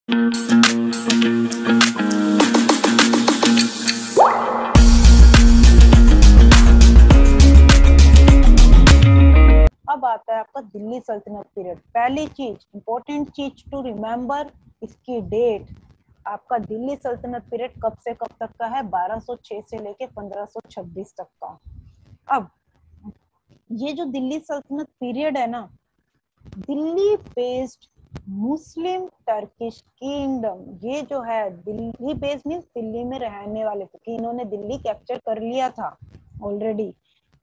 अब आता है आपका दिल्ली सल्तनत पीरियड। पहली चीज, इंपॉर्टेंट चीज टू रिमेम्बर, इसकी डेट। आपका दिल्ली सल्तनत पीरियड कब से कब तक का है? 1206 से लेके 1526 तक का। अब ये जो दिल्ली सल्तनत पीरियड है ना, दिल्ली बेस्ड मुस्लिम टर्किश किंगडम, ये जो है दिल्ली बेस्ड मीन्स दिल्ली में रहने वाले थे, कि इन्होंने दिल्ली कैप्चर कर लिया था ऑलरेडी।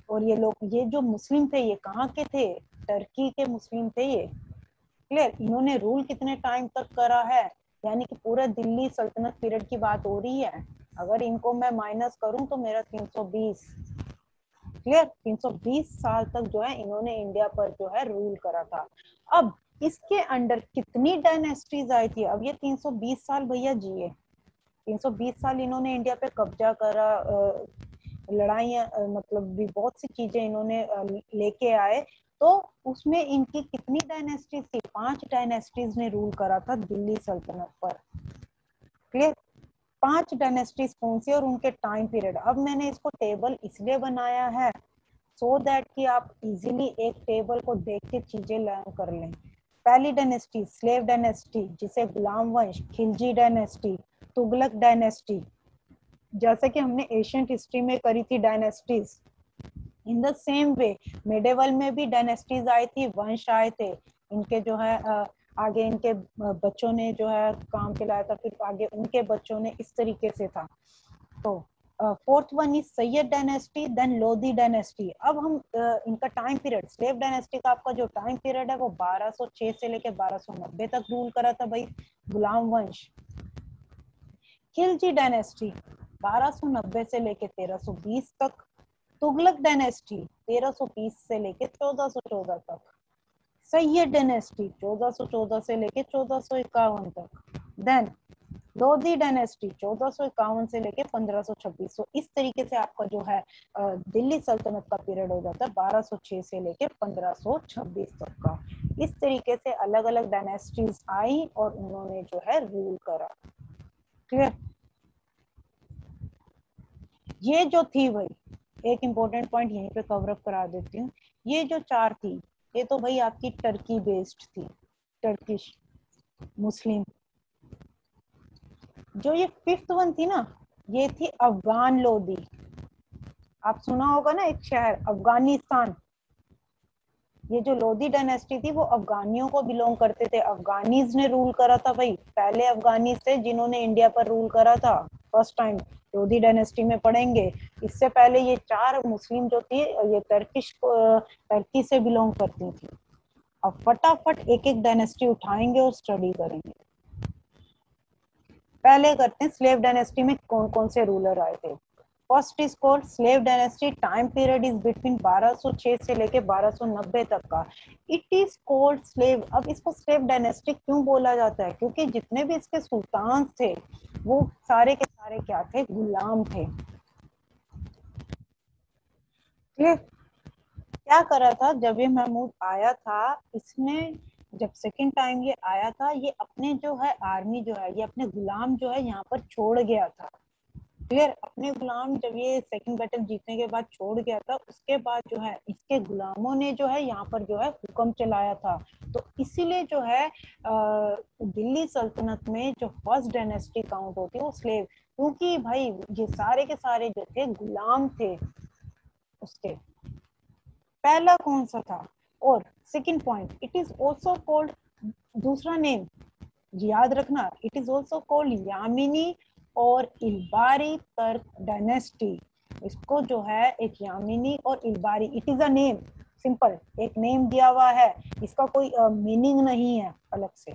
और ये लोग, ये जो मुस्लिम थे, ये कहाँ के थे? टर्की के मुस्लिम थे ये। क्लियर? इन्होंने रूल कितने टाइम तक करा है? यानी कि पूरा दिल्ली सल्तनत पीरियड की बात हो रही है। अगर इनको मैं माइनस करूं तो मेरा 320। क्लियर? 320 साल तक जो है इन्होंने इंडिया पर जो है रूल करा था। अब इसके अंडर कितनी डायनेस्टीज आई थी? अब ये 320 साल भैया जिए, 320 साल इन्होंने इंडिया पे कब्जा करा, लड़ाइयाँ, मतलब भी बहुत सी चीजें इन्होंने लेके आए। तो उसमें इनकी कितनी डायनेस्टीज थी? 5 डायनेस्टीज ने रूल करा था दिल्ली सल्तनत पर। क्लियर? 5 डायनेस्टीज कौन सी और उनके टाइम पीरियड। अब मैंने इसको टेबल इसलिए बनाया है सो दैट कि आप इजीली एक टेबल को देख के चीजें लर्न कर लें। पहली डायनेस्टी स्लेव डायनेस्टी, जिसे गुलाम वंश, खिलजी डायनेस्टी, तुगलक डायनेस्टी, जैसे कि हमने एशियंट हिस्ट्री में करी थी dynasties. In the same way medieval में भी डायनेस्टीज आई थी, वंश आए थे। इनके जो है आगे इनके बच्चों ने जो है काम चलाया था, फिर आगे उनके बच्चों ने, इस तरीके से था। तो fourth one is Sayyid dynasty, then Lodi dynasty. अब हम इनका टाइम पीरियड, स्लेव डायनेस्टी का आपका जो टाइम पीरियड है वो 1206 से लेके 1290 तक रूल करा था भाई गुलाम वंश। खिलजी डायनेस्टी 1290 से लेके 1320 तक। तुगलक डायनेस्टी 1320 से लेके 1414 तक। सैयद डायनेस्टी 1414 से लेके 1451 तक। देन लोधी डायनेस्टी 1451 से लेके 1526। तो इस तरीके से आपका जो है दिल्ली सल्तनत का पीरियड हो जाता है 1206 से लेके 1526 तक का। इस तरीके से अलग अलग डायनेस्टीज आई और उन्होंने जो है रूल करा। क्लियर? ये जो थी भाई, एक इंपॉर्टेंट पॉइंट यहीं पे कवर अप करा देती हूँ। ये जो 4 थी, ये तो भाई आपकी टर्की बेस्ड थी, टर्किश मुस्लिम। जो ये 5th वन थी ना, ये थी अफगान लोधी। आप सुना होगा ना एक शहर अफगानिस्तान। ये जो लोधी डायनेस्टी थी वो अफगानियों को बिलोंग करते थे, अफगानीज ने रूल करा था भाई। पहले अफगानीज थे जिन्होंने इंडिया पर रूल करा था फर्स्ट टाइम, लोधी डायनेस्टी में पढ़ेंगे। इससे पहले ये 4 मुस्लिम जो थी ये टर्की से बिलोंग करती थी। अब फटाफट एक एक डायनेस्टी उठाएंगे और स्टडी करेंगे। पहले करते हैं स्लेव डायनेस्टी में कौन कौन से रूलर आए थे। First is called slave dynasty, time period is between 1206 से लेके 1290 तक का। It is called slave. अब इसको स्लेव डायनेस्टी क्यों बोला जाता है? क्योंकि जितने भी इसके सुल्तान थे वो सारे के सारे क्या थे? गुलाम थे। क्लियर? क्या करा था जब ये महमूद आया था, इसने जब सेकंड टाइम ये आया था, ये अपने जो है आर्मी जो है, ये अपने गुलाम जो है यहाँ पर छोड़ गया था। क्लियर? अपने गुलाम जब ये सेकंड बैटल जीतने के बाद छोड़ गया था, उसके बाद जो है इसके गुलामों ने जो है यहाँ पर जो है हुक्म चलाया था। तो इसीलिए जो है दिल्ली सल्तनत में जो फर्स्ट डायनेस्टी काउंट होती है वो स्लेव, क्योंकि भाई ये सारे के सारे जो थे गुलाम थे उसके। पहला कौन सा था? और second point, it is also called, दूसरा नेम याद रखना, it is also called Yamini और इल्बारी तर्क डायनेस्टी। इसको जो है एक यामिनी और Ilbari, it is a name, simple एक नेम दिया हुआ है, इसका कोई मीनिंग नहीं है अलग से।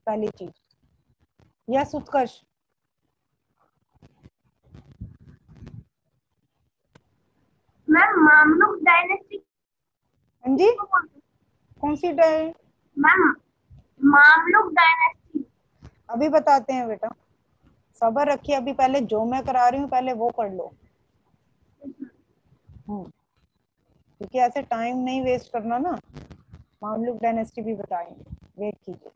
पहली चीज। यस उत्कर्ष? मैम मामलुक डायनेस्टी हाँ जी, कौन सी डाय? मैम मामलुक डायनेस्टी अभी बताते हैं बेटा, सबर रखिए, अभी पहले जो मैं करा रही हूँ पहले वो पढ़ लो। क्योंकि ऐसे टाइम नहीं वेस्ट करना ना। मामलुक डायनेस्टी भी बताएंगे, वेट कीजिए।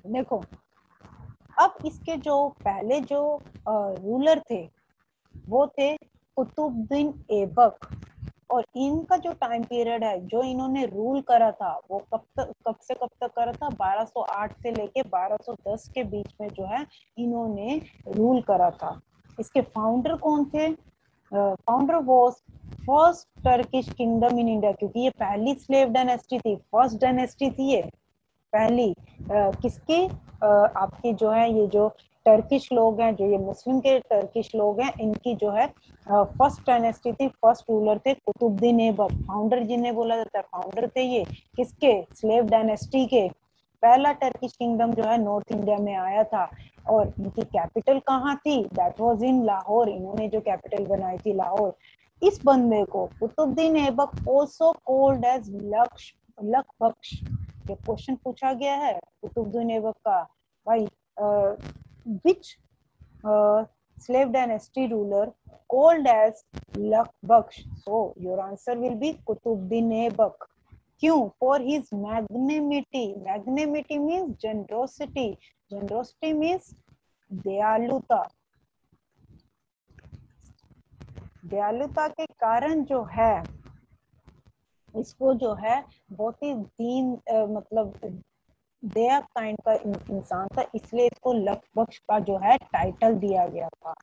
देखो अब इसके जो पहले जो रूलर थे वो थे कुतुबुद्दीन ऐबक, और इनका जो टाइम पीरियड है जो इन्होंने रूल करा था वो कब से कब तक करा था, 1208 से लेके 1210 के बीच में जो है इन्होंने रूल करा था। इसके फाउंडर कौन थे? Founder was first Turkish kingdom in India, क्योंकि ये पहली स्लेव डायनेस्टी थी, फर्स्ट डायनेस्टी थी ये पहली। किसकी? आपकी जो है ये जो टर्किश लोग हैं, जो ये मुस्लिम के टर्किश लोग हैं, इनकी जो है फर्स्ट डायनेस्टी थी, फर्स्ट रूलर थे कुतुबुद्दीन ऐबक। फाउंडर जिन्हें बोला जाता है, फाउंडर थे ये किसके? स्लेव डायनेस्टी के। पहला टर्किश किंगडम जो है नॉर्थ इंडिया में आया था, और इनकी कैपिटल कहाँ थी? That was in Lahore. इन्होंने जो कैपिटल बनाई थी लाहौर। इस बंदे को Qutbuddin Aibak also called as Lakh Bakhsh. ये क्वेश्चन पूछा गया है कुतुबुद्दीन ऐबक का, भाई विच slave dynasty ruler called as Lak Baksh? So your answer will be Kutubuddin Aibak. क्यों? For his magnanimity. Magnanimity means generosity. Generosity means दयालुता। दयालुता के कारण जो है इसको जो है बहुत ही दीन मतलब दया काइंड का इंसान था, इसलिए इसको लक बख्श का जो है टाइटल दिया गया था।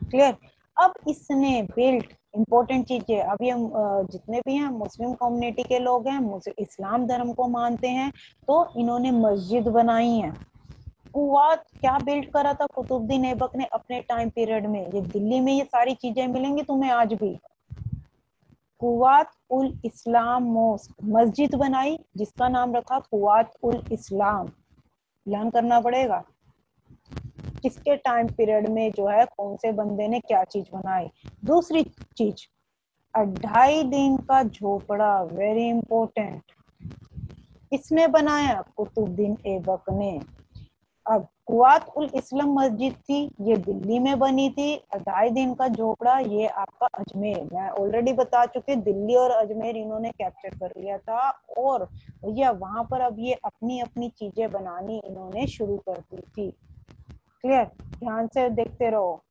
क्लियर? अब इसने बिल्ट इंपॉर्टेंट चीज है, अभी हम जितने भी हैं मुस्लिम कम्युनिटी के लोग हैं, इस्लाम धर्म को मानते हैं, तो इन्होंने मस्जिद बनाई है। कुवात क्या बिल्ड करा था कुतुबुद्दीन ऐबक ने अपने टाइम पीरियड में? ये दिल्ली में ये सारी चीजें मिलेंगी तुम्हें आज भी। कुवात उल इस्लाम मोस्क, मस्जिद बनाई जिसका नाम रखा कुवात उल इस्लाम। लर्न करना पड़ेगा किसके टाइम पीरियड में जो है कौन से बंदे ने क्या चीज बनाई। दूसरी चीज, 2.5 दिन का झोपड़ा, वेरी इंपॉर्टेंट। किसने बनाया? कुतुबुद्दीन ऐबक ने। अब कुवात उल इस्लाम मस्जिद थी, ये दिल्ली में बनी थी। 2.5 दिन का झोपड़ा ये आपका अजमेर, मैं ऑलरेडी बता चुकी, दिल्ली और अजमेर इन्होंने कैप्चर कर लिया था, और भैया वहां पर अब ये अपनी अपनी चीजें बनानी इन्होंने शुरू कर दी थी। क्लियर? ध्यान से देखते रहो।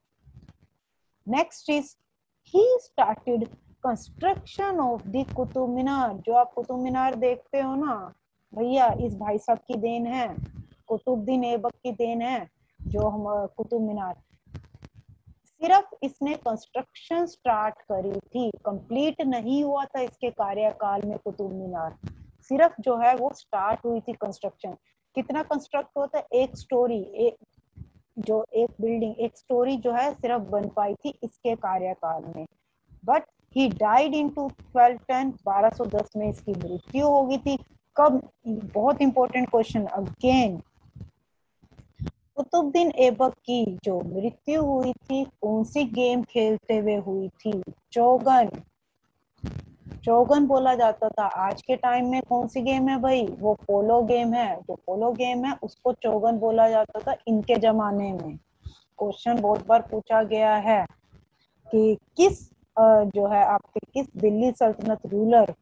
Next is he started construction of the Qutub Minar. जो आप कुतुब मीनार देखते हो ना भैया, इस भाई साहब की देन है, कुतुबुद्दीन ऐबक की देन है जो हम कुतुब मीनार। सिर्फ इसने कंस्ट्रक्शन स्टार्ट करी थी, कंप्लीट नहीं हुआ था इसके कार्यकाल में कुतुब मीनार, सिर्फ जो है वो स्टार्ट हुई थी कंस्ट्रक्शन। कितना कंस्ट्रक्ट होता है? एक स्टोरी, जो एक बिल्डिंग, एक स्टोरी जो है सिर्फ बन पाई थी इसके कार्यकाल में। बट ही डाइड इन 1210, 1210 में इसकी मृत्यु हो गई थी। कब? बहुत important question again. Qutbuddin Aibak की जो मृत्यु हुई थी कौन सी गेम खेलते हुए हुई थी? चौगन। चौगन बोला जाता था। आज के टाइम में कौन सी गेम है भाई? वो पोलो गेम है, जो पोलो गेम है उसको चौगन बोला जाता था इनके जमाने में। क्वेश्चन बहुत बार पूछा गया है कि किस जो है आपके किस दिल्ली सल्तनत रूलर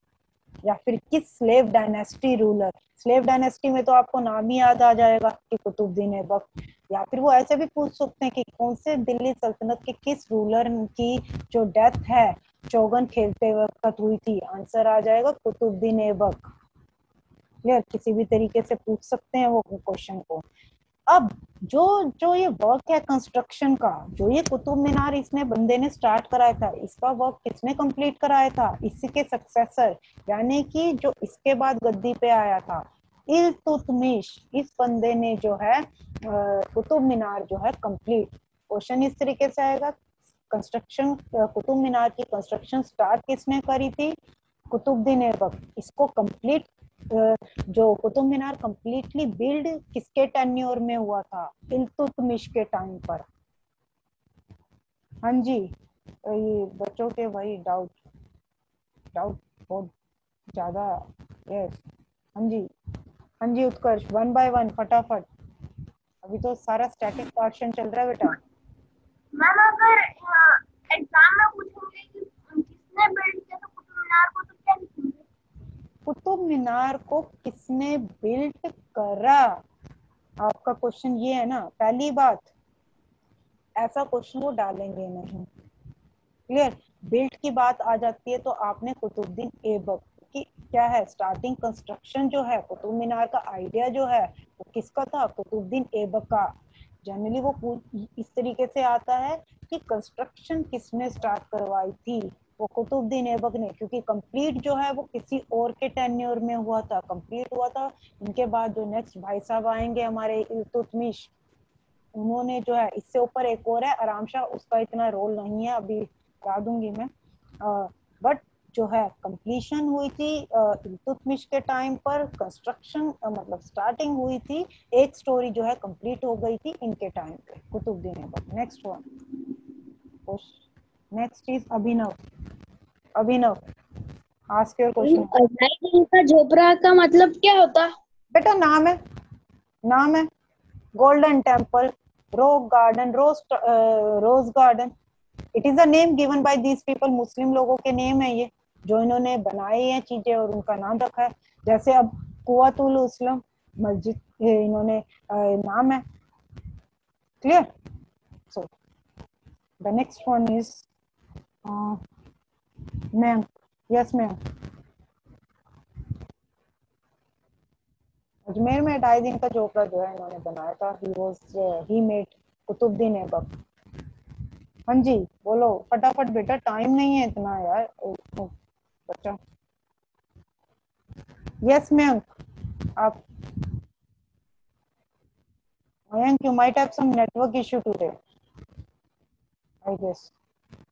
या फिर किस slave dynasty ruler, slave dynasty में तो आपको नाम ही याद आ जाएगा कि कुतुबुद्दीन ऐबक, या फिर वो ऐसे भी पूछ सकते हैं कि कौन से दिल्ली सल्तनत के किस रूलर की जो डेथ है चौगन खेलते वक्त हुई थी। आंसर आ जाएगा कुतुबुद्दीन ऐबक। क्लियर? किसी भी तरीके से पूछ सकते हैं वो क्वेश्चन को। अब जो जो ये वर्क है कंस्ट्रक्शन का, जो ये कुतुब मीनार इसने बंदे ने स्टार्ट कराया था, इसका वर्क किसने कंप्लीट कराया था? इसी के सक्सेसर, यानी कि जो इसके बाद गद्दी पे आया था, इल्तुतमिश। इस बंदे ने जो है कुतुब मीनार जो है कंप्लीट। क्वेश्चन इस तरीके से आएगा, कंस्ट्रक्शन कुतुब मीनार की कंस्ट्रक्शन स्टार्ट किसने करी थी? कुतुबुद्दीन ऐबक। इसको कंप्लीट जो कुतुब मीनार कंप्लीटली बिल्ड किसके टेन्योर में हुआ था? इल्तुतमिश के टाइम पर। हाँ जी, ये बच्चों के वही डाउट डाउट बहुत ज्यादा। यस, हाँ जी, हाँ जी उत्कर्ष, 1 बाय 1 फटाफट। अभी तो सारा स्टैटिक पोर्शन चल रहा है बेटा। मैम अगर एग्जाम में पूछेंगे कि किसने बिल्ड किया तो कुतुब मीनार को, तो क्या लिखेंगे? कुतुब मीनार को किसने बिल्ट करा? आपका क्वेश्चन ये है ना, पहली बात ऐसा क्वेश्चन वो डालेंगे नहीं। क्लियर। बिल्ट की बात आ जाती है तो आपने कुतुबुद्दीन ऐबक की क्या है, स्टार्टिंग कंस्ट्रक्शन जो है कुतुब मीनार का आइडिया जो है वो किसका था, कुतुबुद्दीन ऐबक का। जनरली वो इस तरीके से आता है कि कंस्ट्रक्शन किसने स्टार्ट करवाई थी, वो कुतुबुद्दीन ऐबक ने, क्योंकि कंप्लीट जो है वो किसी और के टेन्योर में हुआ था, कंप्लीट हुआ था। इनके बाद जो नेक्स्ट भाई साहब आएंगे हमारे इल्तुतमिश, उन्होंने जो है, इससे ऊपर एक और है आराम शाह, उसका इतना रोल नहीं है, अभी बता दूंगी मैं। बट जो है कंप्लीशन हुई थी इल्तुतमिश के टाइम पर, कंस्ट्रक्शन मतलब स्टार्टिंग हुई थी, एक स्टोरी जो है कंप्लीट हो गई थी इनके टाइम पे, Qutubuddin Aibak. Next one, next is Abhinav. Abhinav, ask your question. नाइटिंगेल का झोपड़ा का मतलब क्या होता? बेटा नाम है, नाम है। Golden temple, rock garden, rose garden, it is a name given by these people. Muslim लोगों के नेम है ये, जो इन्होंने बनाई है चीजें और उनका नाम रखा है। जैसे अब कुव्वतुल इस्लाम मस्जिद, इन्होंने नाम है। Clear. So the next one is ma'am. Yes ma'am. Ajmer में 2.5 दिन का झोपड़ा जो है इन्होंने बनाया था, ही मेड कुतुबुद्दीन ऐबक। हाँ जी बोलो फटाफट बेटा, टाइम नहीं है इतना यार बच्चा। Yes ma'am. आप Mayank, you might have some network issue today, I guess.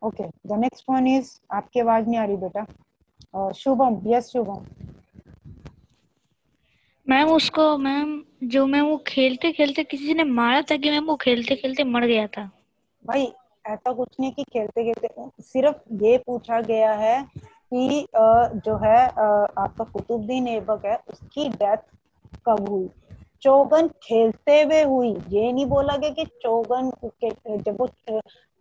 Okay, the next one is, आपकी आवाज नहीं आ रही बेटा। शुभम, yes शुभम। मैम उसको, मैम जो मैम वो खेलते खेलते किसी ने मारा था कि मैम वो खेलते खेलते मर गया था? भाई ऐसा कुछ नहीं कि खेलते खेलते, सिर्फ ये पूछा गया है कि जो है आपका कुतुबुद्दीन ऐबक है, उसकी डेथ कब हुई। चोगन खेलते हुए हुई, ये नहीं बोला गया कि चोगन जब वो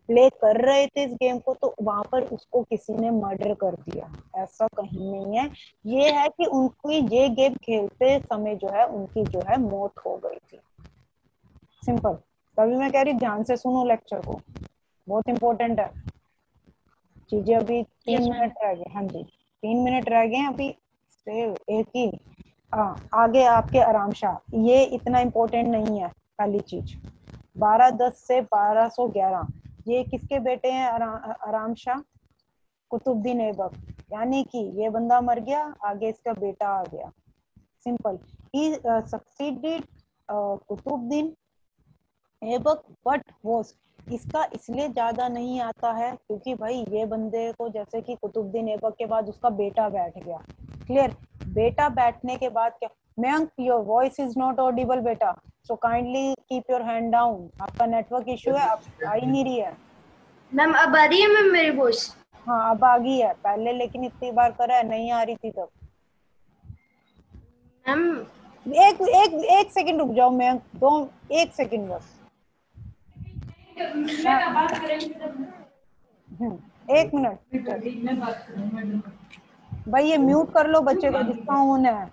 प्ले कर रहे थे इस गेम को तो वहां पर उसको किसी ने मर्डर कर दिया, ऐसा कहीं नहीं है। ये है कि उनकी ये गेम खेलते समय जो है उनकी जो है मौत हो गई थी, सिंपल। तभी मैं कह रही ध्यान से सुनो लेक्चर को, बहुत इंपॉर्टेंट है चीजें। अभी 3 मिनट रह गए। हाँ जी 3 मिनट रह गए अभी, एक ही। आगे आपके आराम शाह, ये इतना इम्पोर्टेंट नहीं है। पहली चीज 1210 से 1211, ये किसके बेटे हैं? आराम शाह कुतुबुद्दीन ऐबक, यानी कि ये बंदा मर गया, आगे इसका बेटा आ गया, simple. He succeeded Qutubuddin Aibak but was, इसका इसलिए ज्यादा नहीं आता है क्योंकि भाई ये बंदे को, जैसे कि कुतुबुद्दीन ऐबक के बाद उसका बेटा बैठ गया। क्लियर। बेटा बैठने के बाद क्या, Mayank your voice is not audible बेटा, so kindly keep your hand down. आपका नेटवर्क इशू है, आप आ ही नहीं रही है। मैम अब आ रही है मैम मेरी वॉइस? हाँ अब आ गई है, पहले लेकिन इतनी बार करा है नहीं आ रही थी तब। मैम एक एक एक सेकंड रुक जाओ मयंक, दो, एक सेकंड बस। एक मिनट भाई, ये म्यूट कर लो बच्चे का जिसका ऑन है।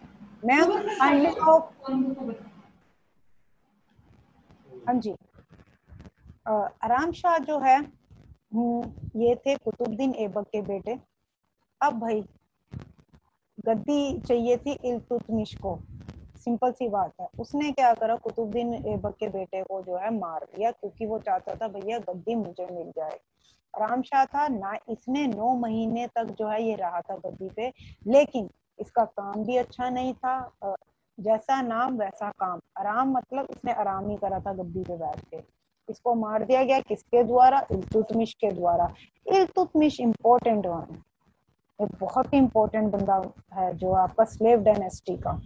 मैं काइंडली हाँ जी। आराम शाह जो है ये थे कुतुबुद्दीन ऐबक के बेटे। अब भाई गद्दी चाहिए थी इल्तुतमिश को, सिंपल सी बात है। उसने क्या करा, कुतुबुद्दीन ऐबक के बेटे को जो है मार दिया, क्योंकि वो चाहता था भैया गद्दी मुझे मिल जाए। आराम शाह था ना, इसने 9 महीने तक जो है ये रहा था गद्दी पे, लेकिन इसका काम भी अच्छा नहीं था। जैसा नाम वैसा काम, आराम मतलब इसने आराम ही करा था गद्दी पे बैठ के। इसको मार दिया गया किसके द्वारा? इल्तुतमिश के द्वारा। इल्तुतमिश इम्पोर्टेंट वन, ये बहुत ही इम्पोर्टेंट बंदा है जो आपका स्लेव डायनेस्टी का।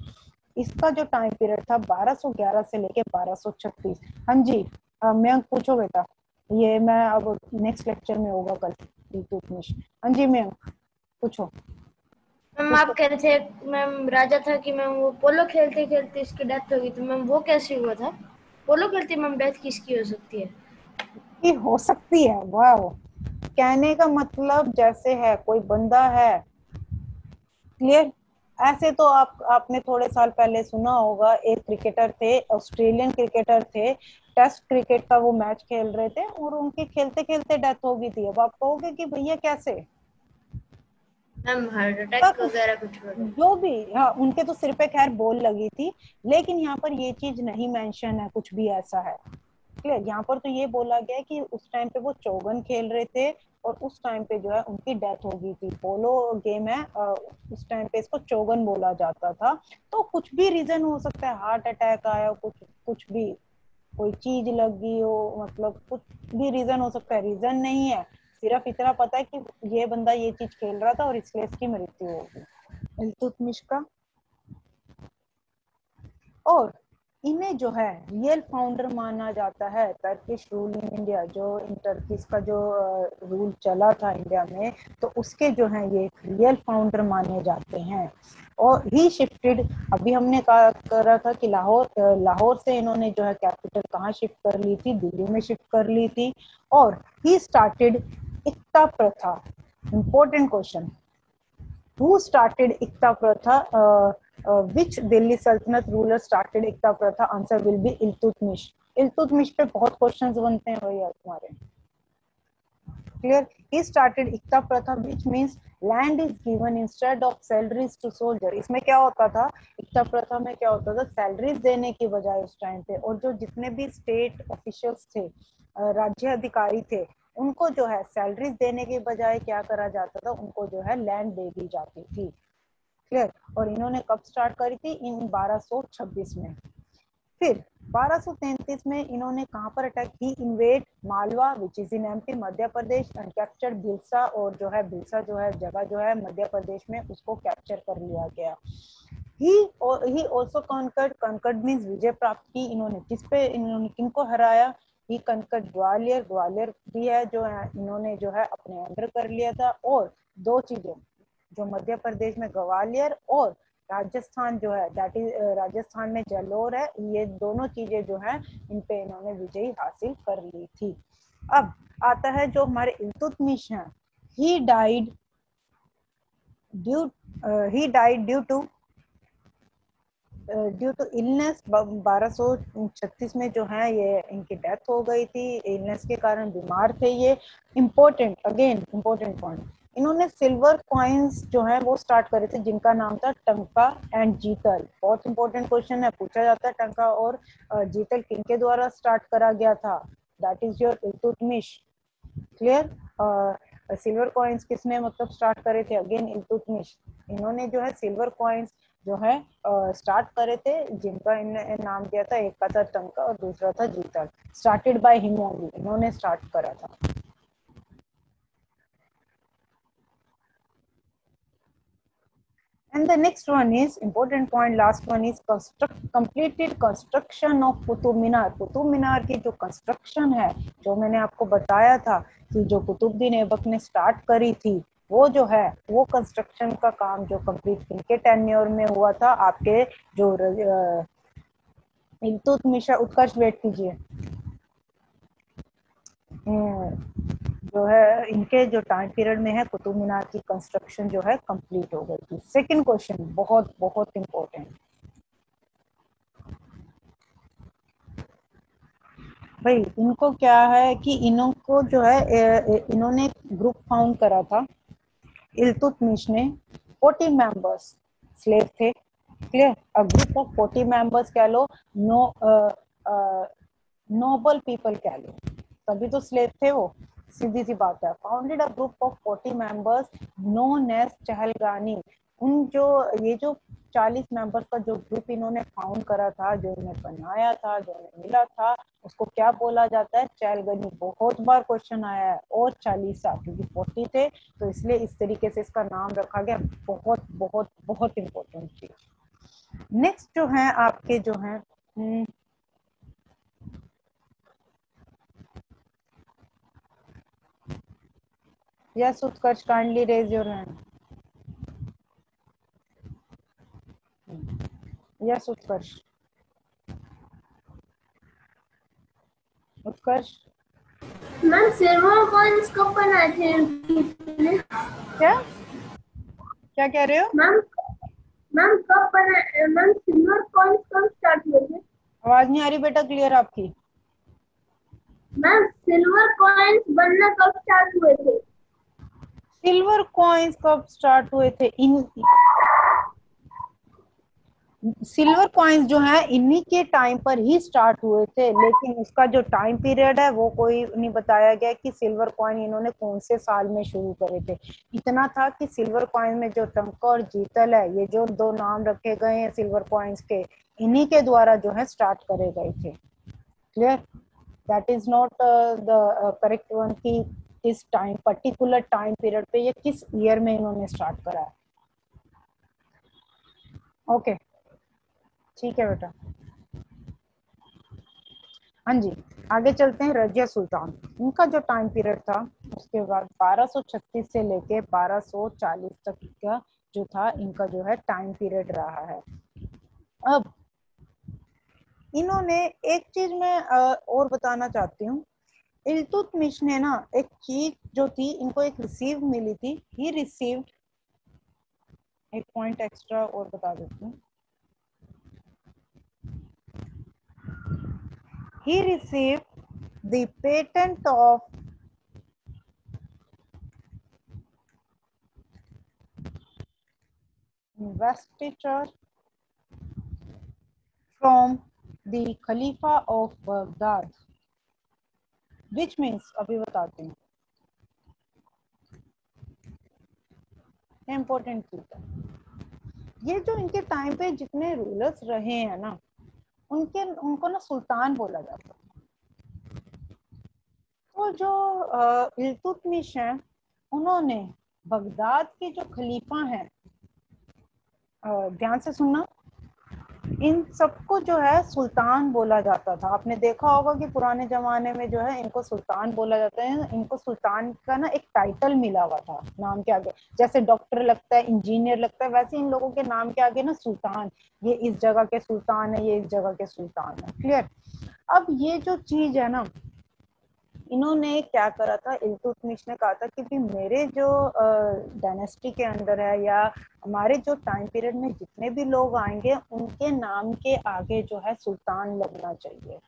इसका जो टाइम पीरियड था 1211 से लेके 1236। हाँ जी मयंक पूछो बेटा, ये मैं अब नेक्स्ट लेक्चर में होगा कल इल्तुतमिश। हाँ जी मयंक पूछो। मैम आप कह रहे थे मैम राजा था कि मैम वो पोलो खेलते खेलते इसकी डेथ हो गई, तो मैम वो कैसे हुआ था? पोलो खेलते मैम डेथ किसकी हो सकती है? कि हो सकती है, वाह। कहने का मतलब जैसे है कोई बंदा है, क्लियर, ऐसे तो आपने थोड़े साल पहले सुना होगा, एक क्रिकेटर थे, ऑस्ट्रेलियन क्रिकेटर थे, टेस्ट क्रिकेट का वो मैच खेल रहे थे और उनके खेलते खेलते डेथ हो गई थी। अब आप कहोगे कि भैया कैसे? मैम हार्ट अटैक वगैरह कुछ हो गया? जो भी, हाँ, उनके तो सिर पे खैर बॉल लगी थी, लेकिन यहाँ पर ये चीज नहीं मेंशन है कुछ भी ऐसा है। क्लियर, यहाँ पर तो ये बोला गया है कि उस टाइम पे वो चौगन खेल रहे थे और उस टाइम पे जो है उनकी डेथ हो गई थी। पोलो गेम है, उस टाइम पे इसको चौगन बोला जाता था। तो कुछ भी रीजन हो सकता है, हार्ट अटैक आया, कुछ कुछ भी, कोई चीज लग गई हो, मतलब कुछ भी रीजन हो सकता है, रीजन नहीं है। सिर्फ इतना पता है कि ये बंदा ये चीज खेल रहा था और इसलिए इसकी मृत्यु हो गई, इल्तुतमिश का। और इन्हें जो है रियल फाउंडर माना जाता है टर्किश रूल इन इंडिया। जो इन टर्किश का जो रूल चला था इंडिया में, तो उसके जो है ये रियल फाउंडर माने जाते हैं। और ही शिफ्टेड, अभी हमने करा था कि लाहौर से इन्होंने जो है कैपिटल कहाँ शिफ्ट कर ली थी, दिल्ली में शिफ्ट कर ली थी। और ही स्टार्टेड इक्ता प्रथा। इंपॉर्टेंट क्वेश्चन, हु स्टार्टेड इक्ता प्रथा? which दिल्ली सल्तनत रूलर स्टार्टेड इक्ता प्रथा? Answer will be Iltutmish. Iltutmish पे बहुत क्वेश्चंस बनते हैं भैया तुम्हारे। क्लियर, he started इक्ता प्रथा which means land is given instead of salaries to soldier। इसमें क्या होता था, इक्ता प्रथा में क्या होता था, सैलरीज देने की बजाय उस टाइम पे, और जो जितने भी स्टेट ऑफिशियल्स थे, राज्य अधिकारी थे, उनको जो है सैलरीज देने के बजाय क्या करा जाता था, उनको जो है लैंड दे दी जाती थी। क्लियर, और इन्होंने कब स्टार्ट करी थी? इन 1226 में। फिर 1233 में इन्होंने कहां पर अटैक की? Invade Malwa which is in MP, Madhya Pradesh, and capture Bhilsa. और जो है भिलसा जो है जगह जो है मध्य प्रदेश में, उसको कैप्चर कर लिया गया। ही आल्सो कॉन्कर्ड मींस विजय प्राप्त की। इन्होंने किस पे, इन्होंने किनको हराया? ही कॉन्कर्ड ग्वालियर, ग्वालियर भी है जो है इन्होंने जो है अपने अंडर कर लिया था। और दो चीजें, जो मध्य प्रदेश में ग्वालियर और राजस्थान जो है, दैट इज राजस्थान में जालोर है, ये दोनों चीजें जो है इन पे इन्होंने विजयी हासिल कर ली थी। अब आता है जो हमारे इल्तुतमिश हैं, he died due to illness. 1236 में जो है ये इनकी डेथ हो गई थी, इलनेस के कारण बीमार थे ये। इम्पोर्टेंट, अगेन इम्पोर्टेंट पॉइंट, इन्होंने सिल्वर कॉइन्स जो है वो स्टार्ट करे थे जिनका नाम था टंका एंड जीतल। बहुत इंपॉर्टेंट क्वेश्चन है, पूछा जाता है टंका और जीतल किनके द्वारा स्टार्ट करा गया था? That is your Iltutmish. Clear, silver coins किसने मतलब स्टार्ट करे थे? अगेन इल्तुतमिश। इन्होंने जो है सिल्वर कॉइन्स जो है स्टार्ट करे थे, जिनका इन्होंने नाम दिया था, एक का था टंका और दूसरा था जीतल। स्टार्टेड बाय हिम ओनली, इन्होंने स्टार्ट करा था। And the next one is important point, last one is completed construction of Qutub Minar. Qutub Minar की जो कंस्ट्रक्शन है, जो मैंने आपको बताया था कि जो कुतुबुद्दीन ऐबक ने स्टार्ट करी थी, वो जो है वो कंस्ट्रक्शन का काम जो कंप्लीट किनके टेन्योर में हुआ था? आपके जो इल्तुतमिश, उत्कर्ष वेट कीजिए, जो है इनके जो टाइम पीरियड में है कुतुब मीनार की कंस्ट्रक्शन जो है कंप्लीट हो गई थी। सेकंड क्वेश्चन बहुत बहुत इंपॉर्टेंट भाई, इनको क्या है कि इनको जो है इन्होंने ग्रुप फाउंड करा था इल्तुतमिश ने। 40 मेंबर्स स्लेव थे। Clear, a group of 40 members कह लो, नोबल पीपल कह लो, तभी तो स्लेव थे वो, सीधी सी बात है। Founded a group of 40 members known as Chahalgani. उन जो ये जो 40 मेंबर्स का जो ग्रुप इन्होंने फाउंड करा था, जो इन्हें बनाया था, जो इन्हें मिला था, उसको क्या बोला जाता है? चहलगानी। बहुत बार क्वेश्चन आया है। और 40 क्योंकि 40 थे तो इसलिए इस तरीके से इसका नाम रखा गया। बहुत बहुत बहुत इंपॉर्टेंट चीज। नेक्स्ट जो है आपके जो है Yes, Utkarsh, kindly raise your hand. Yes, Utkarsh. Utkarsh, ma'am silver coins कब बनाए थे? क्या क्या कह रहे हो? मैम मैम कब बना, मैम सिल्वर कॉइन्स कब स्टार्ट हुए थे? आवाज नहीं आ रही बेटा क्लियर आपकी? मैम सिल्वर कॉइन्स बनना कब स्टार्ट हुए थे? सिल्वर कॉइन्स कब स्टार्ट हुए थे? सिल्वर कॉइन्स जो है इन्हीं के टाइम पर ही स्टार्ट हुए थे, लेकिन उसका जो टाइम पीरियड है वो कोई नहीं बताया गया कि सिल्वर कॉइन इन्होंने कौन से साल में शुरू करे थे। इतना था कि सिल्वर कॉइन में जो टंका और जीतल है, ये जो दो नाम रखे गए हैं सिल्वर कॉइन्स के, इन्हीं के द्वारा जो है स्टार्ट करे गए थे। Clear? That is not the correct one कि किस टाइम पर्टिकुलर टाइम पीरियड पे या किस ईयर में इन्होंने स्टार्ट करा है। ओके ठीक है बेटा। हाँ जी, आगे चलते हैं। रजिया सुल्तान, इनका जो टाइम पीरियड था उसके बाद 1236 से लेके 1240 तक का जो था इनका जो है टाइम पीरियड रहा है। अब इन्होंने एक चीज मैं और बताना चाहती हूँ। इल्तुतमिश ने ना एक चीज जो थी इनको एक रिसीव मिली थी, ही रिसीव्ड, एक पॉइंट एक्स्ट्रा और बता देती हूँ, he received the patent of investiture from the Khalifa of Baghdad, which means, अभी बताते हैं, इम्पोर्टेंट चीज है ये, जो इनके टाइम पे जितने रूलर्स रहे हैं ना उनको ना सुल्तान बोला जाता है। तो जो इल्तुतमिश हैं उन्होंने बगदाद के जो खलीफा हैं, ध्यान से सुनना, इन सबको जो है सुल्तान बोला जाता था। आपने देखा होगा कि पुराने जमाने में जो है इनको सुल्तान बोला जाता है। इनको सुल्तान का ना एक टाइटल मिला हुआ था नाम के आगे, जैसे डॉक्टर लगता है, इंजीनियर लगता है, वैसे इन लोगों के नाम के आगे ना सुल्तान, ये इस जगह के सुल्तान है, ये इस जगह के सुल्तान है। क्लियर? अब ये जो चीज है ना, इन्होंने क्या करा था, इल्तुतमिश ने कहा था कि भी मेरे जो डायनेस्टी के अंदर है या हमारे जो टाइम पीरियड में जितने भी लोग आएंगे उनके नाम के आगे जो है सुल्तान लगना चाहिए।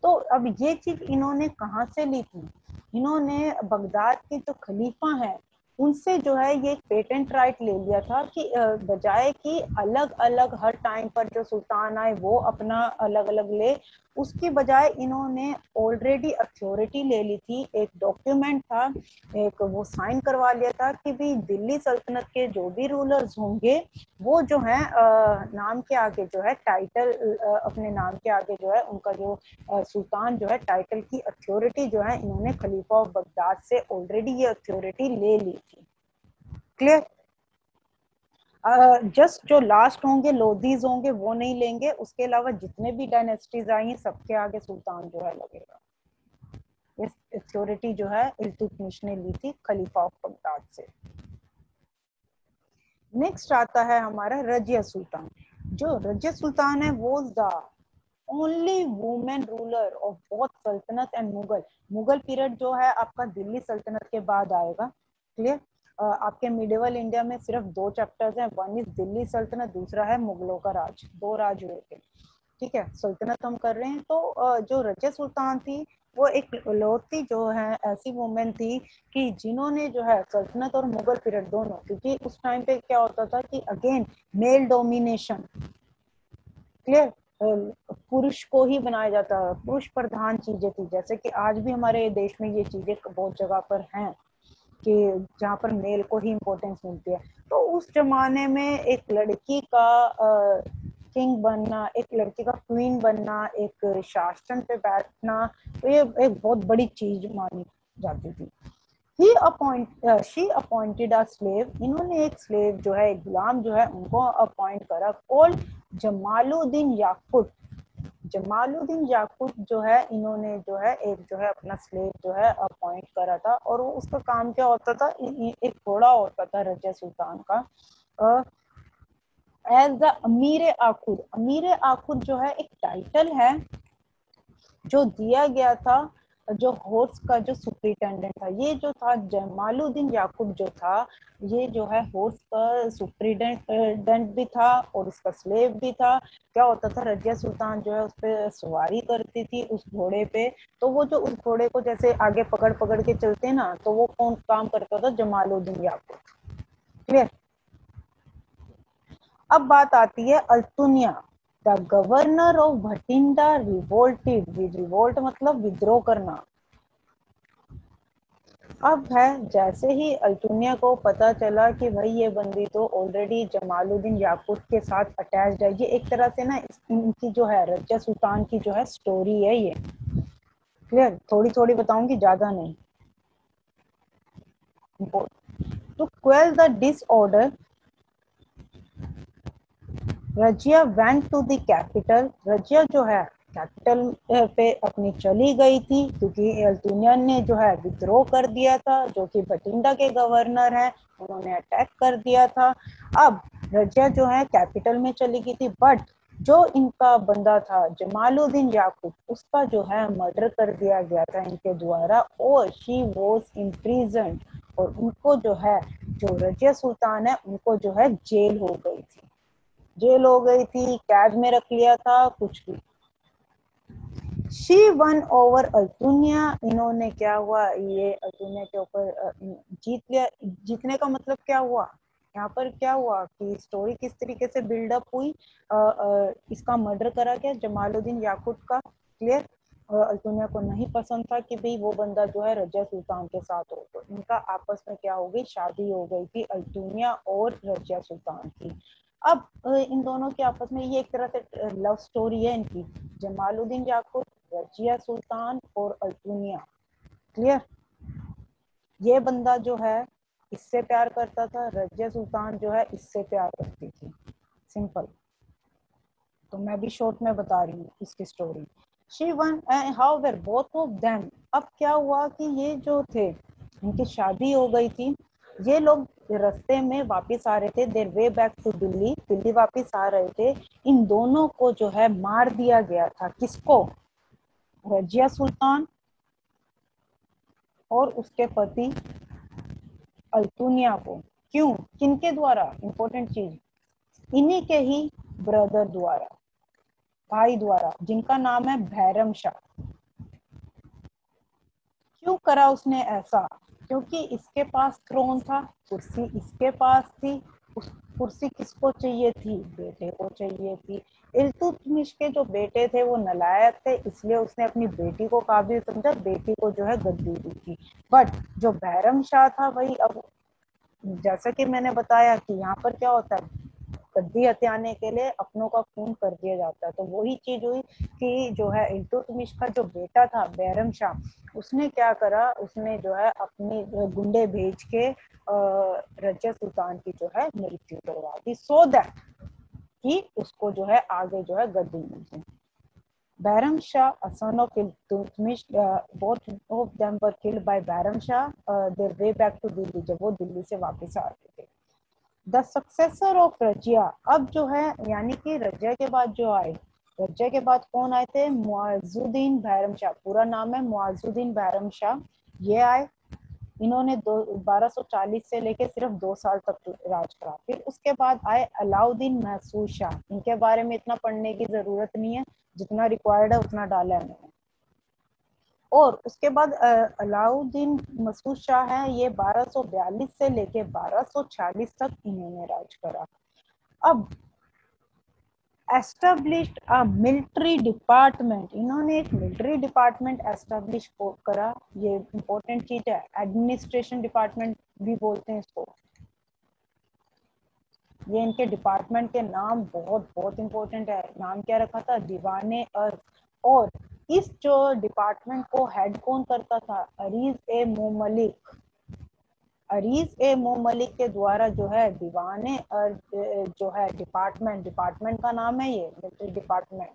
तो अब ये चीज इन्होंने कहाँ से ली थी? इन्होंने बगदाद के जो खलीफा हैं उनसे जो है ये पेटेंट राइट ले लिया था कि बजाय कि अलग अलग हर टाइम पर जो सुल्तान आए वो अपना अलग अलग ले, उसकी बजाय इन्होंने ऑलरेडी अथॉरिटी ले ली थी। एक डॉक्यूमेंट था, एक वो साइन करवा लिया था कि भी दिल्ली सल्तनत के जो भी रूलर्स होंगे वो जो है नाम के आगे जो है टाइटल, अपने नाम के आगे जो है उनका जो सुल्तान जो है टाइटल की अथॉरिटी जो है इन्होंने खलीफा ऑफ बगदाद से ऑलरेडी ये अथॉरिटी ले ली थी। क्लियर? जस्ट जो लास्ट होंगे लोधीज होंगे वो नहीं लेंगे, उसके अलावा जितने भी डायनेस्टीज आई हैं सबके आगे सुल्तान जो है लगेगा। इस अथॉरिटी जो है इल्तुतमिश ने ली थी खलीफा ऑफ बगदाद से। नेक्स्ट आता है हमारा रजिया सुल्तान। जो रजिया सुल्तान है वो the only women ruler of both सल्तनत एंड मुगल। मुगल पीरियड जो है आपका दिल्ली सल्तनत के बाद आएगा। क्लियर? आपके मिडिवल इंडिया में सिर्फ 2 चैप्टर्स हैं, वन इज दिल्ली सल्तनत, दूसरा है मुगलों का राज। 2 राज हुए थे। ठीक है, सल्तनत हम कर रहे हैं। तो जो रजिया सुल्तान थी वो एक इकलौती जो है ऐसी वुमेन थी कि जिन्होंने जो है सल्तनत और मुगल पीरियड दोनों, क्योंकि उस टाइम पे क्या होता था कि अगेन मेल डोमिनेशन, क्लियर, पुरुष को ही बनाया जाता है, पुरुष प्रधान चीजें थी। जैसे कि आज भी हमारे देश में ये चीजें बहुत जगह पर हैं कि जहाँ पर मेल को ही इम्पोर्टेंस मिलती है। तो उस जमाने में एक लड़की का किंग बनना, एक लड़की का क्वीन बनना, एक शासन पे बैठना, तो ये एक बहुत बड़ी चीज मानी जाती थी। शी अपॉइंटेड अ स्लेव, इन्होंने एक स्लेव जो है, एक गुलाम जो है उनको अपॉइंट करा, कॉल्ड जमालुद्दीन याकूत। जमालुद्दीन याकूत जो है इन्होंने जो है एक जो है अपना स्लेव जो है अपॉइंट करा था, और वो उसका काम क्या होता था, एक घोड़ा होता था रजिया सुल्तान का, एज द अमीर आखुद। अमीर आखुद जो है एक टाइटल है जो दिया गया था जो होर्स का जो सुप्रिटेंडेंट था, ये जो था जमालुद्दीन याकूब जो था, ये जो है होर्स का सुप्रिटेंडेंट भी था और उसका स्लेव भी था। क्या होता था, रजिया सुल्तान जो है उस पर सवारी करती थी उस घोड़े पे, तो वो जो उस घोड़े को जैसे आगे पकड़ पकड़ के चलते ना, तो वो कौन काम करता था, जमालुद्दीन याकूब। क्लियर। अब बात आती है Altunia. The governor of Bathinda revolted, revolt मतलब विद्रोह करना। अब है, जैसे ही अल्तुनिया को पता चला कि भाई ये बंदी तो ऑलरेडी जमालुद्दीन याकूब के साथ अटैच्ड है, ये एक तरह से ना इनकी जो है रजिया सुल्तान की जो है स्टोरी है ये। क्लियर, थोड़ी थोड़ी बताऊंगी, ज्यादा नहीं। To quell the disorder, Razia went to the capital. Razia जो है कैपिटल पे अपनी चली गई थी, क्योंकि अल्तुनिया ने जो है विद्रोह कर दिया था, जो कि भटिंडा के गवर्नर है, उन्होंने अटैक कर दिया था। अब रजिया जो है कैपिटल में चली गई थी, बट जो इनका बंदा था जमालुद्दीन याकूब, उसका जो है मर्डर कर दिया गया था इनके द्वारा, और शी वॉज इम्प्रिजन्ड, और उनको जो है, जो रजिया सुल्तान है, उनको जो है जेल हो गई थी, जेल हो गई थी, कैद में रख लिया था, कुछ भी। शी वन ओवर अल्तुनिया, इन्होंने क्या हुआ, ये अल्तुनिया के ऊपर जीत लिया। जीतने का मतलब क्या हुआ, यहाँ पर क्या हुआ कि स्टोरी किस तरीके से बिल्डअप हुई। इसका मर्डर करा गया जमालुद्दीन याकूब का। क्लियर। अल्तुनिया को नहीं पसंद था कि भाई वो बंदा जो है रजिया सुल्तान के साथ हो, तो इनका आपस में क्या हो गई, शादी हो गई थी अल्तुनिया और रजिया सुल्तान की। अब इन दोनों के आपस में ये एक तरह से लव स्टोरी है इनकी, जमालुद्दीन याकूब, रजिया सुल्तान और अल्तुनिया। क्लियर। ये बंदा जो है इससे प्यार करता था, रजिया सुल्तान जो है इससे प्यार करती थी। सिंपल। तो मैं भी शॉर्ट में बता रही हूँ इसकी story. She one however both of them, अब क्या हुआ कि ये जो थे, इनकी शादी हो गई थी, ये लोग रास्ते में वापस आ रहे थे, their way back to Delhi, Delhi वापस आ रहे थे। इन दोनों को जो है मार दिया गया था। किसको, रजिया सुल्तान और उसके पति अल्तुनिया को। क्यों, किनके द्वारा, इंपॉर्टेंट चीज, इन्हीं के ही ब्रदर द्वारा, भाई द्वारा, जिनका नाम है बैरम शाह। क्यों करा उसने ऐसा, क्योंकि इसके पास थ्रोन था, कुर्सी इसके पास थी, उस कुर्सी किसको चाहिए थी, बेटे को चाहिए थी। इल्तुतमिश के जो बेटे थे वो नालायक थे, इसलिए उसने अपनी बेटी को काबिल समझा, बेटी को जो है गद्दी दी थी। बट जो बैरम शाह था भाई, अब जैसा कि मैंने बताया कि यहाँ पर क्या होता है, गद्दी हथियाने के लिए अपनों का खून कर दिया जाता है। तो वही चीज हुई कि जो है इल्तुतमिश का जो बेटा था बैरम शाह, उसने क्या करा, उसने जो है अपने गुंडे भेज के रजिया सुल्तान की जो है मृत्यु करवा दी, सो दैट कि उसको जो है आगे जो है गद्दी मिल जाए। Bayram Shah, a son of Iltutmish, both of them were killed by Bayram Shah their way back to Delhi, जब वो दिल्ली से वापस आ रहे थे। द सक्सेसर ऑफ रजिया, अब जो है यानी कि रजिया के बाद जो आए, रजिया के बाद कौन आए थे, मुआजुद्दीन बैरम शाह, पूरा नाम है मुआजुद्दीन बैरम शाह। ये आए, इन्होंने 1240 से लेके सिर्फ 2 साल तक राज करा। फिर उसके बाद आए अलाउद्दीन महसूद शाह, इनके बारे में इतना पढ़ने की जरूरत नहीं है, जितना रिक्वायर्ड है उतना डाला है मैंने। और उसके बाद अलाउद्दीन मसूद शाह है, ये 1242 से लेके 1246 तक इन्होंने राज करा। अब एस्टेब्लिश्ड अ मिलिट्री डिपार्टमेंट, इन्होंने एक मिलिट्री डिपार्टमेंट एस्टेब्लिश करा, ये इंपॉर्टेंट चीज है, एडमिनिस्ट्रेशन डिपार्टमेंट भी बोलते हैं इसको। ये इनके डिपार्टमेंट के नाम बहुत बहुत इंपॉर्टेंट है। नाम क्या रखा था, दीवाने अर्ज। और इस जो डिपार्टमेंट को हेड कौन करता था, अरीज ए मोमलिक। अरीज ए मोमलिक के द्वारा जो है दीवाने अर्ज जो है डिपार्टमेंट का नाम है ये मिलिट्री डिपार्टमेंट,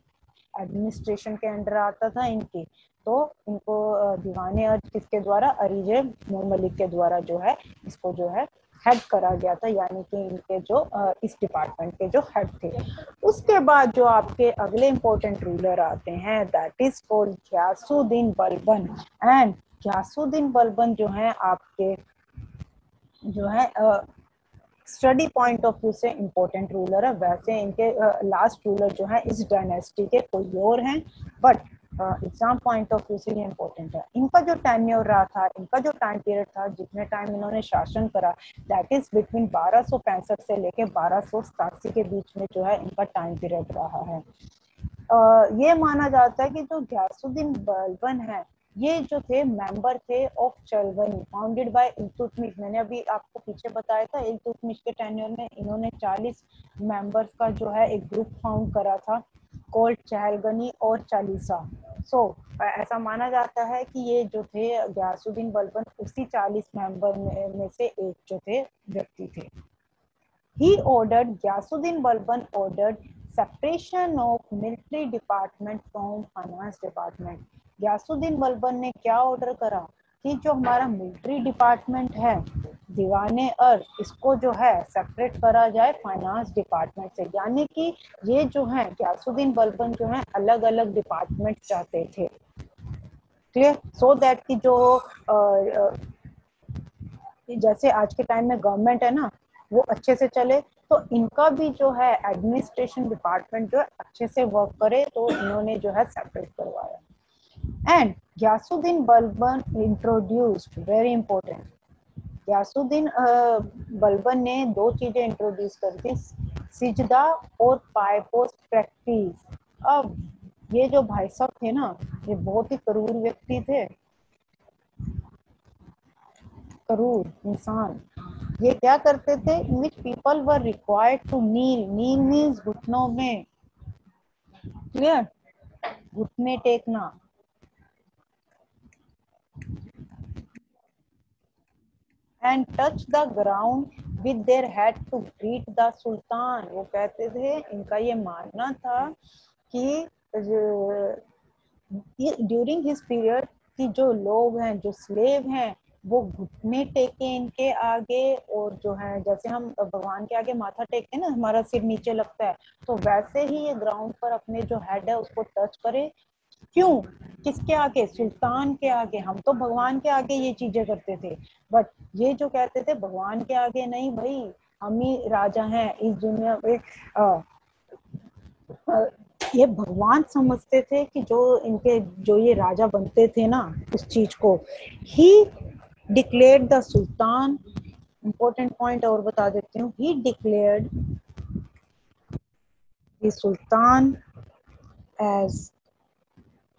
एडमिनिस्ट्रेशन के अंडर आता था इनकी। तो इनको दीवाने अर्ज किसके द्वारा, अरीज ए मोमलिक के द्वारा जो है इसको जो है हेड करा गया था, यानी कि इनके जो इस डिपार्टमेंट के जो हेड थे। उसके बाद जो आपके अगले इंपॉर्टेंट रूलर आते हैं, that is called Ghiyasuddin Balban. And Ghiyasuddin Balban जो है आपके जो है स्टडी पॉइंट ऑफ व्यू से इम्पोर्टेंट रूलर है। वैसे इनके लास्ट रूलर जो है इस डायनेस्टी के कोई और हैं, but exam point of view से ये इम्पोर्टेंट है। इनका जो टेन्योर रहा था, इनका जो टाइम पीरियड था, जितने टाइम इन्होंने शासन करा, दैट इज बिटवीन 1265 से लेके 1287 के बीच में जो है इनका टाइम पीरियड रहा है। ये माना जाता है कि जो गियासुद्दीन बलबन है, ये जो थे मेंबर थे ऑफ चलवनी, फाउंडेड बाय इल्तुतमिश। मैंने अभी आपको पीछे बताया था इल्तुतमिश के टेन्योर में इन्होंने 40 मेंबर्स का जो है एक ग्रुप फाउंड करा था, कॉल्ड चहलगनी और चालीसा। सो ऐसा माना जाता है कि ये जो थे गियासुद्दीन बलबन उसी 40 मेंबर में से एक जो थे व्यक्ति थे। He ordered, Ghiyasuddin Balban ordered separation of military department from finance department. Ghiyasuddin Balban ने क्या ऑर्डर करा कि जो हमारा मिलिट्री डिपार्टमेंट है दीवाने अर्थ, इसको जो है सेपरेट करा जाए फाइनेंस डिपार्टमेंट से। यानी कि ये जो है गियासुद्दीन बलबन जो है अलग अलग डिपार्टमेंट चाहते थे, क्लियर, सो दैट कि जो जैसे आज के टाइम में गवर्नमेंट है ना वो अच्छे से चले, तो इनका भी जो है एडमिनिस्ट्रेशन डिपार्टमेंट जो है अच्छे से वर्क करे, तो इन्होंने जो है सेपरेट करवाया। And Ghiyasuddin Balban introduced, very important, Ghiyasuddin Balban ने दो चीजें इंट्रोड्यूस कर दी, सिजदा और पायपोस प्रैक्टिस। अब ये जो भाई साहब थे ना, ये बहुत ही करूर व्यक्ति थे, करूर इंसान। ये क्या करते थे, in which people were required to kneel, kneel means घुटनों में, क्लियर, घुटने टेकना। And touch the ground with their head to greet the sultan. वो कहते थे, इनका ये मानना था कि ड्यूरिंग हिज पीरियड कि जो लोग हैं, जो स्लेव हैं, वो घुटने टेके इनके आगे, और जो है जैसे हम भगवान के आगे माथा टेकते हैं ना, हमारा सिर नीचे लगता है, तो वैसे ही ये ग्राउंड पर अपने जो हेड है उसको टच करे। क्यों, किसके आगे, सुल्तान के आगे। हम तो भगवान के आगे ये चीजें करते थे, बट ये जो कहते थे भगवान के आगे नहीं भाई, हम ही राजा हैं इस दुनिया पे। ये भगवान समझते थे कि जो इनके जो ये राजा बनते थे ना उस चीज को। He declared the sultan, important point और बता देती हूँ, he declared the sultan as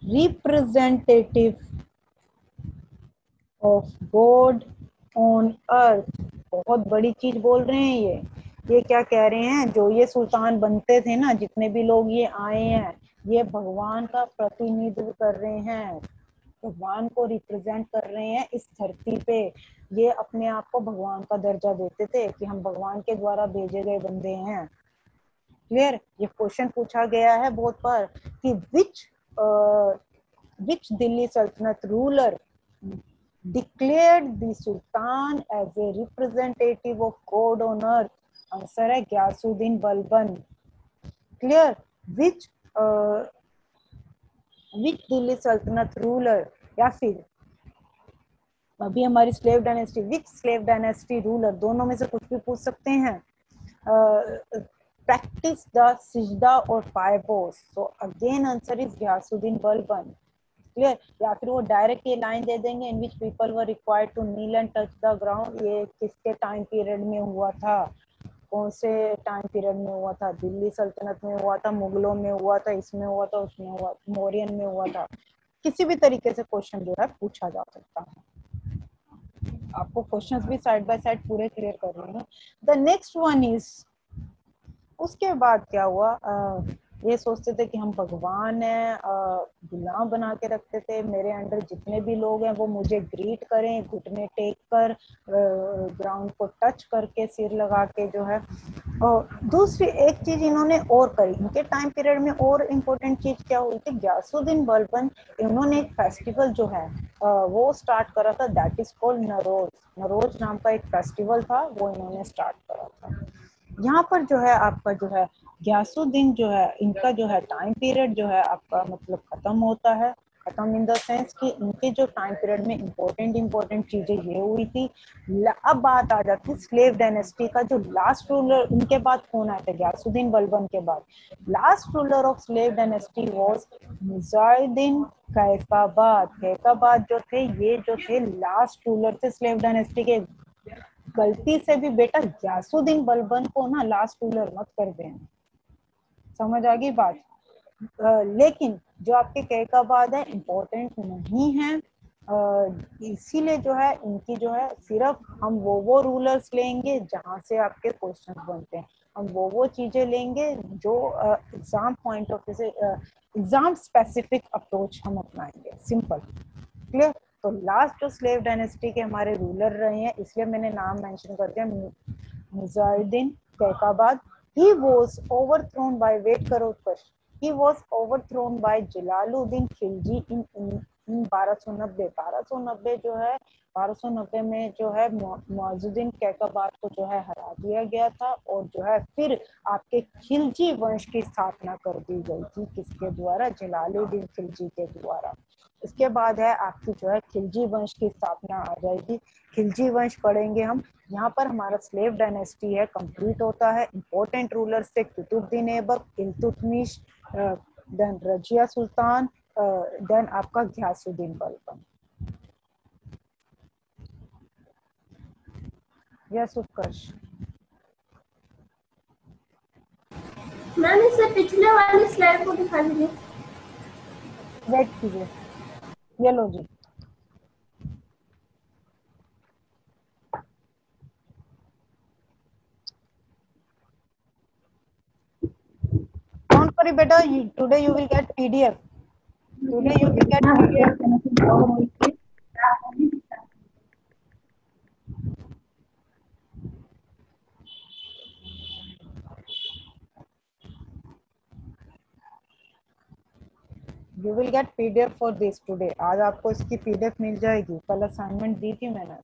representative of God on earth. बहुत बड़ी चीज बोल रहे हैं ये क्या कह रहे हैं, जो ये सुल्तान बनते थे ना, जितने भी लोग ये आए हैं, ये भगवान का प्रतिनिधित्व कर रहे हैं, भगवान को रिप्रेजेंट कर रहे हैं इस धरती पे। ये अपने आप को भगवान का दर्जा देते थे कि हम भगवान के द्वारा भेजे गए बंदे हैं, क्लियर। ये क्वेश्चन पूछा गया है बहुत बार कि विच दिल्ली सल्तनत ruler declared the sultan as a representative of God on earth? Answer है गियासुद्दीन बलबन, क्लियर। which दिल्ली सल्तनत रूलर, या फिर अभी हमारी स्लेव डायनेस्टी, विच स्लेव डायनेस्टी रूलर, दोनों में से कुछ भी पूछ सकते हैं, प्रैक्टिस द सिजदा और पायपोस। So again answer is Ghiyasuddin Balban, clear. या फिर वो डायरेक्ट ये लाइन दे देंगे, in which people were required to kneel and touch the ground. ये किसके टाइम पीरियड में हुआ था, कौन से टाइम पीरियड में हुआ था, दिल्ली सल्तनत में हुआ था, मुगलों में हुआ था, इसमें हुआ था, उसमें हुआ, मौर्यन में हुआ था। किसी भी तरीके से क्वेश्चन जो है पूछा जा सकता है। आपको क्वेश्चंस भी साइड बाय साइड पूरे क्लियर कर रही हूँ। द नेक्स्ट वन इज, उसके बाद क्या हुआ, ये सोचते थे कि हम भगवान हैं, गुलाम बना के रखते थे। मेरे अंडर जितने भी लोग हैं वो मुझे ग्रीट करें, घुटने टेक कर, ग्राउंड को टच करके, सिर लगा के जो है। और दूसरी एक चीज इन्होंने और करी इनके टाइम पीरियड में, और इम्पोर्टेंट चीज क्या हुई थी, गयासुद्दीन बलबन इन्होंने एक फेस्टिवल जो है वो स्टार्ट करा था, दैट इज कॉल्ड नरोज। नरोज नाम का एक फेस्टिवल था, वो इन्होंने स्टार्ट करा था। यहाँ पर जो है आपका जो है गयासुद्दीन जो है, इनका जो है टाइम पीरियड जो है आपका मतलब खत्म होता है। खत्म इन द सेंस कि इनके जो टाइम पीरियड में इम्पोर्टेंट चीजें ये हुई थी। अब बात आ जाती है स्लेव डायनेस्टी का, जो लास्ट रूलर इनके बाद कौन आया था, गयासुद्दीन बलबन के बाद last ruler of slave dynasty was Mujahideen Kaiqubad. Kaiqubad जो थे, ये जो थे लास्ट रूलर थे स्लेव डायनेस्टी के। गलती से भी बेटा गयासुद्दीन बलबन को ना लास्ट रूलर मत कर देना, समझ आ गई बात। लेकिन जो आपके कैकाबाद है इम्पोर्टेंट नहीं है, इसीलिए जो है इनकी जो है सिर्फ हम वो रूलर्स लेंगे जहां से आपके क्वेश्चन बनते हैं। हम वो चीजें लेंगे जो एग्जाम पॉइंट ऑफ व्यू से एग्जाम स्पेसिफिक अप्रोच हम अपनाएंगे। Simple, clear. तो लास्ट जो स्लेव डायनेस्टी के हमारे रूलर रहे हैं, इसलिए मैंने नाम मेंशन कर दिया, Mujahideen Kaiqubad. He was overthrown by, wait करो question, he was overthrown by Jalaluddin Khilji in 1290। 1290 जो है 1290 में जो है मुअज़्ज़ुद्दीन कैकाबाद को जो है हरा दिया गया था, और जो है फिर आपके खिलजी वंश की स्थापना कर दी गई थी, किसके द्वारा, जलालुद्दीन खिलजी के द्वारा। इसके बाद है आपकी जो है खिलजी वंश की स्थापना आ जाएगी। खिलजी वंश पढ़ेंगे हम। यहाँ पर हमारा स्लेव डायनेस्टी है कंप्लीट होता है। इंपॉर्टेंट रूलर्स थे कुतुबुद्दीन ऐबक, इल्तुतमिश, देन रजिया सुल्तान, देन आपका गयासुद्दीन बलबन। यस उत्कर्ष। मैम इससे पिछले वाली स्लाइड को दिखा दीजिए। वेट कीजिए, ये लो जी। Don't worry beta, today you will get PDF. Today you will get PDF. You will get PDF for this today. आज आपको इसकी PDF मिल जाएगी। कल असाइनमेंट दी थी मैंने,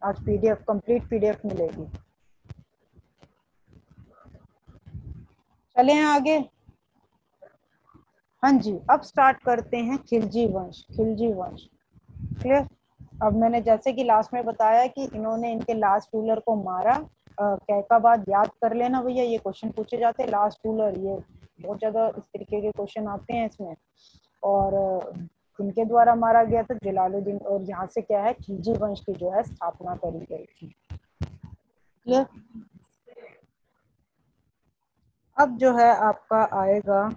आज PDF कंप्लीट PDF मिलेगी। चले हैं आगे। हाँ जी, अब स्टार्ट करते हैं खिलजी वंश। खिलजी वंश क्लियर। अब मैंने जैसे कि लास्ट में बताया कि इन्होंने इनके लास्ट रूलर को मारा। कैकाबाद याद कर लेना भैया, ये क्वेश्चन पूछे जाते हैं लास्ट रूलर, ये बहुत ज्यादा इस तरीके के क्वेश्चन आते हैं इसमें। और इनके द्वारा मारा गया था जलालुद्दीन, और यहाँ से क्या है खिलजी वंश की जो है स्थापना करी गई थी। क्लियर। अब जो है आपका आएगा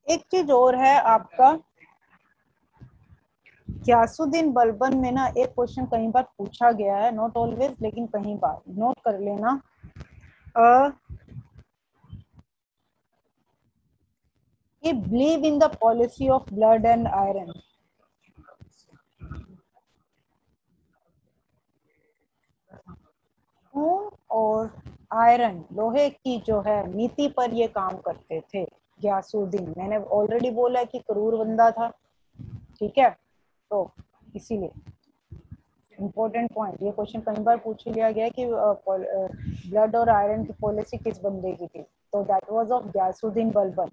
एक चीज और है आपका, गयासुद्दीन बलबन में ना एक क्वेश्चन कई बार पूछा गया है, नॉट ऑलवेज लेकिन कई बार, नोट कर लेना। He believe in the policy of blood and iron. खून और आयरन, लोहे की जो है नीति पर ये काम करते थे गयासुद्दीन। मैंने ऑलरेडी बोला कि क्रूर बंदा था, ठीक है। तो इसीलिए इम्पोर्टेंट पॉइंट, ये क्वेश्चन कई बार पूछ लिया गया कि ब्लड और आयरन की पॉलिसी किस बंदे की थी, तो that was of Ghiyasuddin Balban.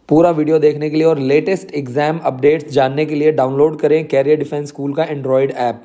पूरा वीडियो देखने के लिए और लेटेस्ट एग्जाम अपडेट्स जानने के लिए डाउनलोड करें कैरियर डिफेंस स्कूल का एंड्रॉयड ऐप।